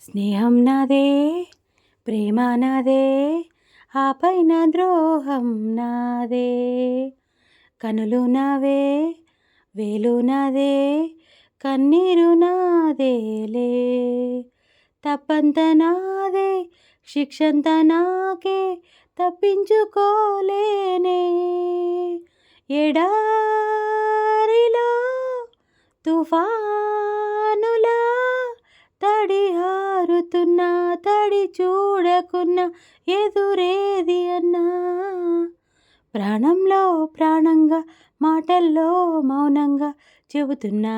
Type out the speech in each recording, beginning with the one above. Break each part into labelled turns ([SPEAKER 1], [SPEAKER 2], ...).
[SPEAKER 1] స్నేహం నాదే ప్రేమ నాదే ఆపైన ద్రోహం నాదే. కనులు నావే వేలు నాదే కన్నీరు నాదేలే. తప్పంత నాదే శిక్షంత నాకే తప్పించుకోలేనే. ఎడారిలో తుఫానులా తడి హారుతున్నా తడి చూడకున్నా ఎదురేది అన్నా. ప్రాణంలో ప్రాణంగా మాటల్లో మౌనంగా చెబుతున్నా.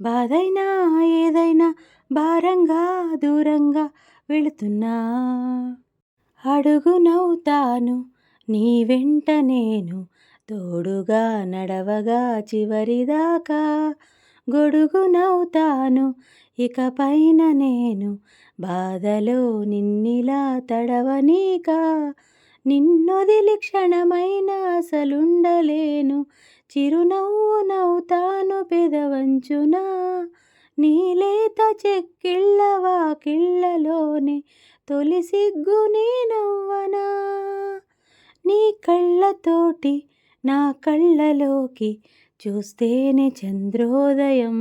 [SPEAKER 1] బాధైనా ఏదైనా భారంగా దూరంగా వెళుతున్నా. అడుగునవుతాను నీ వెంట నేను తోడుగా నడవగా చివరిదాకా. గొడుగునవుతాను ఇకపైన నేను బాధలో నిన్నిలా తడవనీక. నిన్నొదిలి క్షణమైన అసలుండలేను. చిరునవ్వు నవ్వుతాను పెదవంచున. నీలేత చెక్కిళ్ళ వాకిళ్ళలోనే తొలి సిగ్గు నీ నవ్వనా. నీ కళ్ళతోటి నా కళ్ళలోకి చూస్తేనే చంద్రోదయం.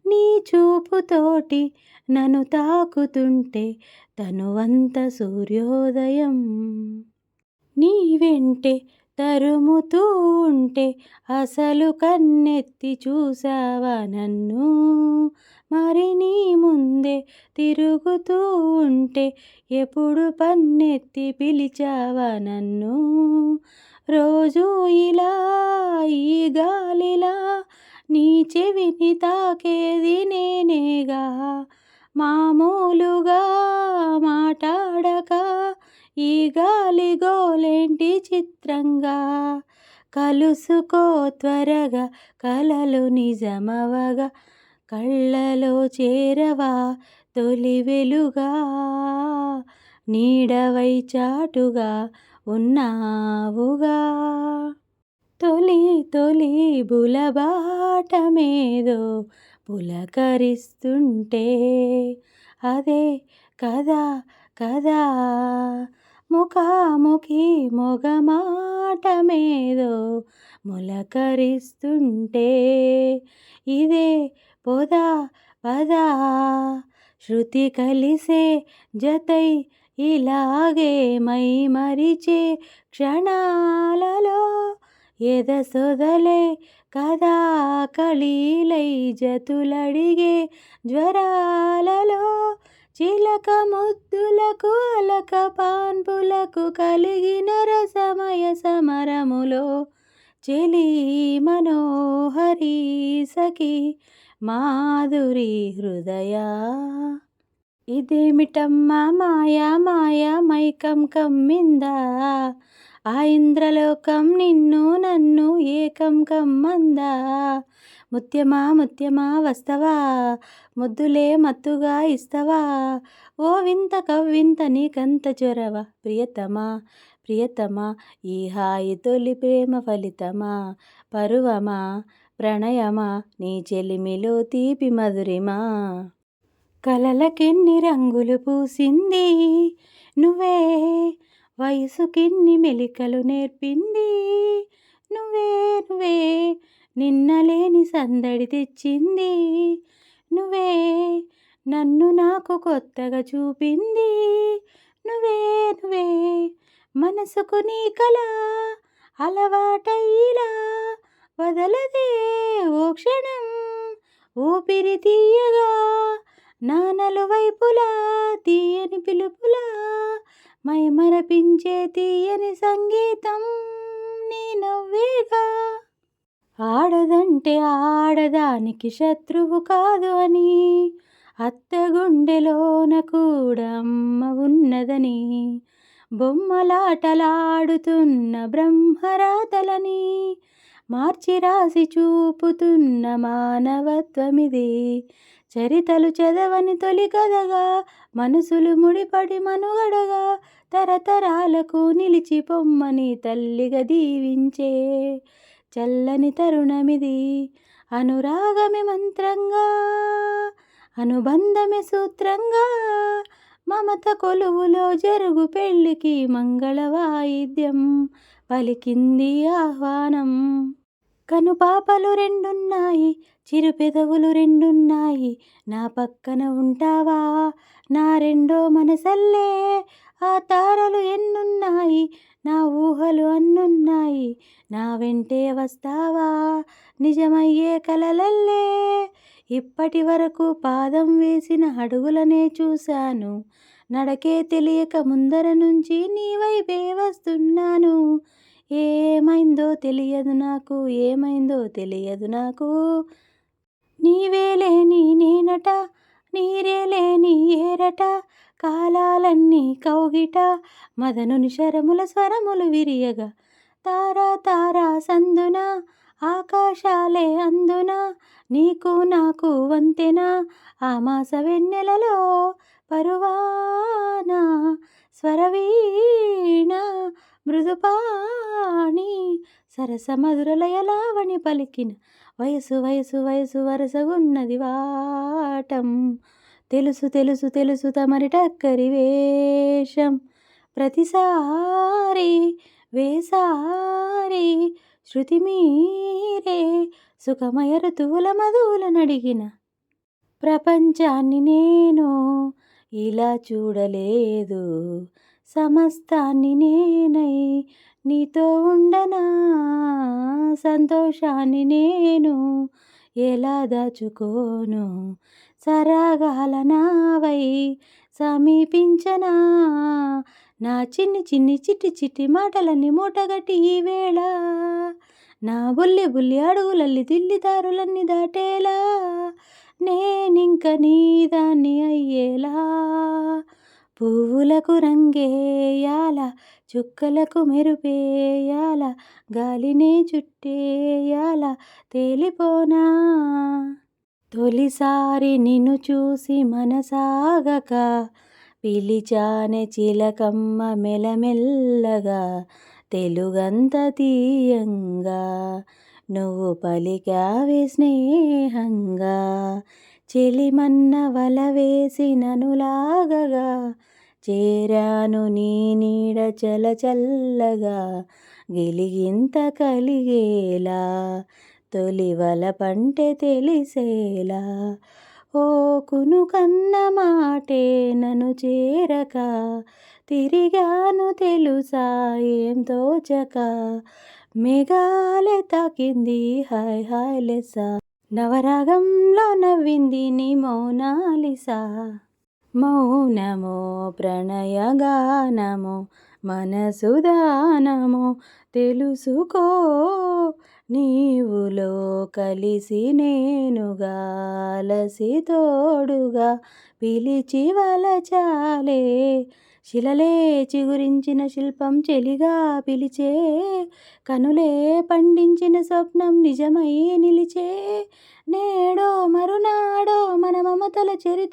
[SPEAKER 1] నీ చూపుతోటి నన్ను తాకుతుంటే తనువంత సూర్యోదయం. నీ వెంటే తరుముతూ ఉంటే అసలు కన్నెత్తి చూసావా నన్ను. మరి నీ ముందే తిరుగుతూ ఉంటే ఎప్పుడు పన్నెత్తి పిలిచావా నన్ను. రోజు ఇలా ఈ గాలిలా నీ చెవిని తాకేది నేనేగా. మామూలుగా మాటాడక ఈ గాలి గోలేంటి చిత్రంగా. కలుసుకో త్వరగా కలలు నిజమవగా. కళ్ళలో చేరవా తొలి వెలుగా. నీడవై చాటుగా ఉన్నావుగా. తొలి తొలి బులబాటమేదో పులకరిస్తుంటే అదే కదా కదా. ముఖాముఖి మొగమాటమేదో మొలకరిస్తుంటే ఇదే పొద పద. శృతి కలిసే జతై ఇలాగే మై మరిచే క్షణాలలో ఎద సొదలే కదా కళీలై జతులడిగే జ్వరాలలో. చిలక ముద్దులకు అలక పాన్పులకు కలిగిన రసమయ సమరములో చెలి మనోహరి సఖి మాధురి హృదయ. ఇదేమిటమ్మా మాయా మాయా మైకం కమ్మిందా. ఆ ఇంద్రలోకం నిన్ను నన్ను ఏకం కమ్మందా. ముత్యమా ముత్యమా వస్తవా ముద్దులే మత్తుగా ఇస్తవా. ఓ వింత కవ్వింత నీకంత చొరవ ప్రియతమా ప్రియతమా. ఈ హాయి తొలి ప్రేమ ఫలితమా పరువమా ప్రణయమా. నీ చెలిమిలో తీపి మధురిమా. కలలకెన్ని రంగులు పూసింది నువ్వే. వయసుకిన్ని మెలికలు నేర్పింది నువ్వే నువ్వే. నిన్నలేని సందడి తెచ్చింది నువ్వే. నన్ను నాకు కొత్తగా చూపింది నువ్వే నువ్వే. మనసుకు నీ కల అలవాటైలా వదలదే ఓ క్షణం. ఊపిరి తీయగా నా నలువైపులా తీయని పిలుపులా మైమరపించే తీయని సంగీతం నీ నవ్వేగా. ఆడదంటే ఆడదానికి శత్రువు కాదు అని అత్త గుండెలోన కూడా అమ్మ ఉన్నదని బొమ్మలాటలాడుతున్న బ్రహ్మరాతలని మార్చి రాసి చూపుతున్న మానవత్వమిది. చరితలు చదవని తొలి కథగా మనసులు ముడిపడి మనుగడగా తరతరాలకు నిలిచి పొమ్మని తల్లిగా దీవించే చల్లని తరుణమిది. అనురాగమే మంత్రంగా అనుబంధమే సూత్రంగా మమత కొలువులో జరుగు పెళ్ళికి మంగళ వాయిద్యం పలికింది ఆహ్వానం. కనుపాపలు రెండున్నాయి, చిరు పెదవులు రెండున్నాయి, నా పక్కన ఉంటావా నా రెండో మనసల్లే. ఆ తారలు ఎన్నున్నాయి, నా ఊహలు అన్నున్నాయి, నా వెంటే వస్తావా నిజమయ్యే కలలల్లే. ఇప్పటి వరకు పాదం వేసిన అడుగులనే చూశాను, నడకే తెలియక ముందర నుంచి నీ వైపే వస్తున్నాను. ఏమైందో తెలియదు నాకు, ఏమైందో తెలియదు నాకు, నీవే లేని నేనట, నీరే లేని ఏరట, కాలాలన్నీ కౌగిట, మదనుని శరముల స్వరములు విరియగా, తారా తారా సందున ఆకాశాలే అందున, నీకు నాకు వంతెన ఆ మాస వెన్నెలలో, పరువాన స్వరవీణ మృదుపాణి సరస మధురలయలావణి పలికిన, వయసు వయసు వయసు వరసగున్నది వాటం, తెలుసు తెలుసు తెలుసు తమరి టక్కరి వేషం, ప్రతిసారి వేసారి శృతి మీరే సుఖమయ ఋతువుల మధువుల నడిగిన, ప్రపంచాన్ని నేను ఇలా చూడలేదు, సమస్తాన్ని నేనై నీతో ఉండనా, సంతోషాన్ని నేను ఎలా దాచుకోను, సరాగాల నావై సమీపించనా, నా చిన్ని చిన్ని చిట్టి చిట్టి మాటలన్నీ మూటగట్టి ఈ వేళ, నా బుల్లి బుల్లి అడుగులల్లి దిల్లి దారులన్నీ దాటేలా, నేనింక నీదాన్ని అయ్యేలా, పువ్వులకు రంగేయాల, చుక్కలకు మెరుపేయాల, గాలినే చుట్టేయాల, తేలిపోనా. తొలిసారి నిన్ను చూసి మనసాగక పిలిచానే చిలకమ్మ మెలమెల్లగా, తెలుగంత తీయంగా నువ్వు పలికావే స్నేహంగా, చెలిమన్న వల వేసి నన్ను లాగగా, చేరాను నీ నీడ చలచల్లగా, గిలిగింత కలిగేలా, తొలి వలపంటే తెలిసేలా, ఓ కునుకన్న మాటే నన్ను చేరక, తిరిగాను తెలుసా ఏం తోచక, మేఘాలే తాకింది హాయ్ హాయ్ లెస్స, నవరాగంలో నవ్వింది నీ మౌనాలిసా, మౌనమో ప్రణయగానమో మనసుదానమో తెలుసుకో, నీవులో కలిసి నేనుగా అలసి తోడుగా పిలిచి వలచాలే, శిలలే చిగురించిన శిల్పం చెలిగా పిలిచే, కనులే పండించిన స్వప్నం నిజమై నిలిచే, నేడో మరునాడో మన మమతల చరిత్ర